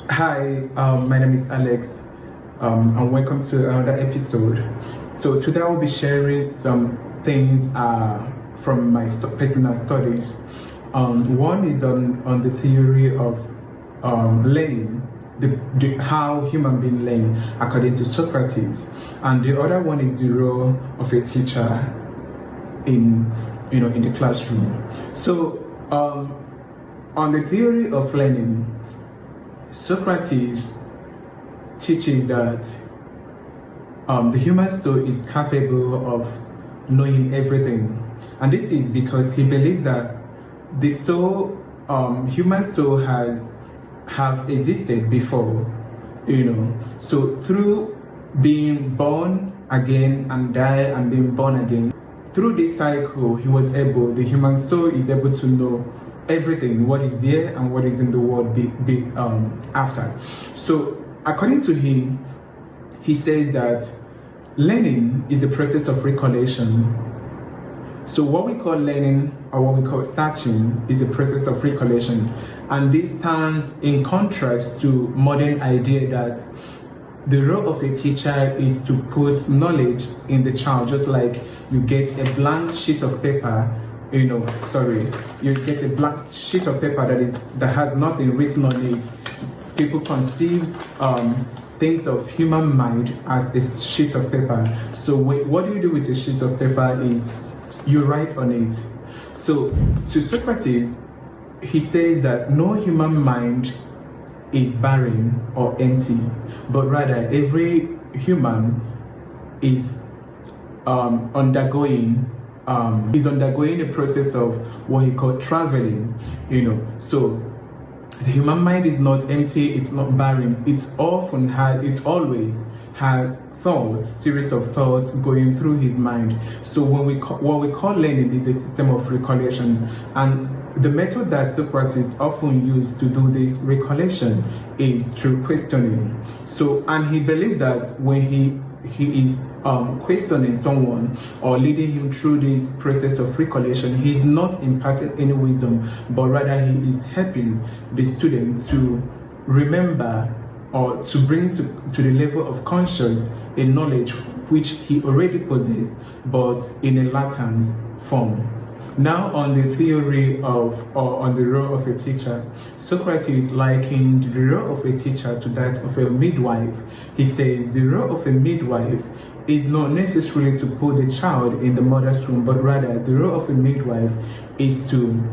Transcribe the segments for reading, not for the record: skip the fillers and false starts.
Hi, my name is Alex, and welcome to another episode. So today I will be sharing some things from my personal studies. One is on the theory of learning, how human beings learn according to Socrates, and the other one is the role of a teacher in the classroom. So on the theory of learning, Socrates teaches that the human soul is capable of knowing everything, and this is because he believes that the soul, human soul, have existed before. So through being born again and die and being born again, through this cycle, the human soul is able to know everything, what is here and what is in the world after. So according to him, he says that learning is a process of recollection. So what we call learning, or what we call searching, is a process of recollection, and this stands in contrast to modern idea that the role of a teacher is to put knowledge in the child, just like you get a blank sheet of paper. You get a blank sheet of paper that has nothing written on it. People conceive things of human mind as a sheet of paper. So what do you do with a sheet of paper is you write on it. So to Socrates, he says that no human mind is barren or empty, but rather every human is undergoing a process of what he called traveling. So the human mind is not empty, it's not barren, it always has thoughts, series of thoughts going through his mind. So what we call learning is a system of recollection, and the method that Socrates often used to do this recollection is through questioning. So, and he believed that when he is questioning someone or leading him through this process of recollection, he is not imparting any wisdom, but rather he is helping the student to remember or to bring to the level of conscious a knowledge which he already possessed, but in a latent form. Now, on the theory or on the role of a teacher, Socrates likened the role of a teacher to that of a midwife. He says the role of a midwife is not necessarily to put the child in the mother's womb, but rather the role of a midwife is to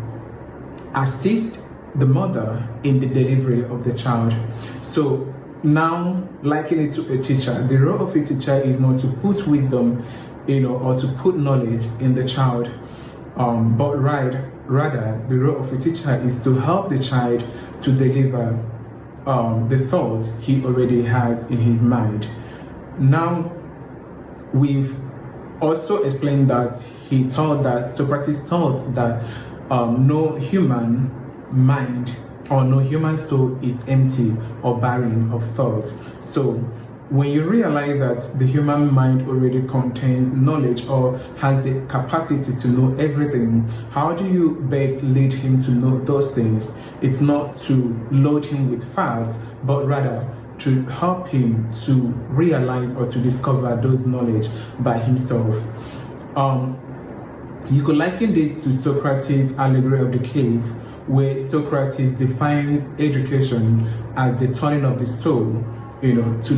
assist the mother in the delivery of the child. So now, liken it to a teacher, the role of a teacher is not to put wisdom, or to put knowledge in the child. But rather, the role of a teacher is to help the child to deliver the thoughts he already has in his mind. Now, we've also explained that Socrates thought that no human mind or no human soul is empty or barren of thoughts. So when you realize that the human mind already contains knowledge or has the capacity to know everything, how do you best lead him to know those things? It's not to load him with facts, but rather to help him to realize or to discover those knowledge by himself. You could liken this to Socrates' allegory of the cave, where Socrates defines education as the turning of the soul, to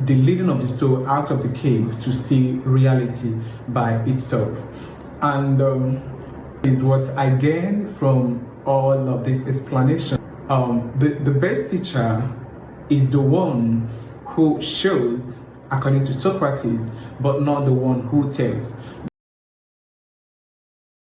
the leading of the soul out of the cave to see reality by itself. And is what I gain from all of this explanation. The best teacher is the one who shows, according to Socrates, but not the one who tells.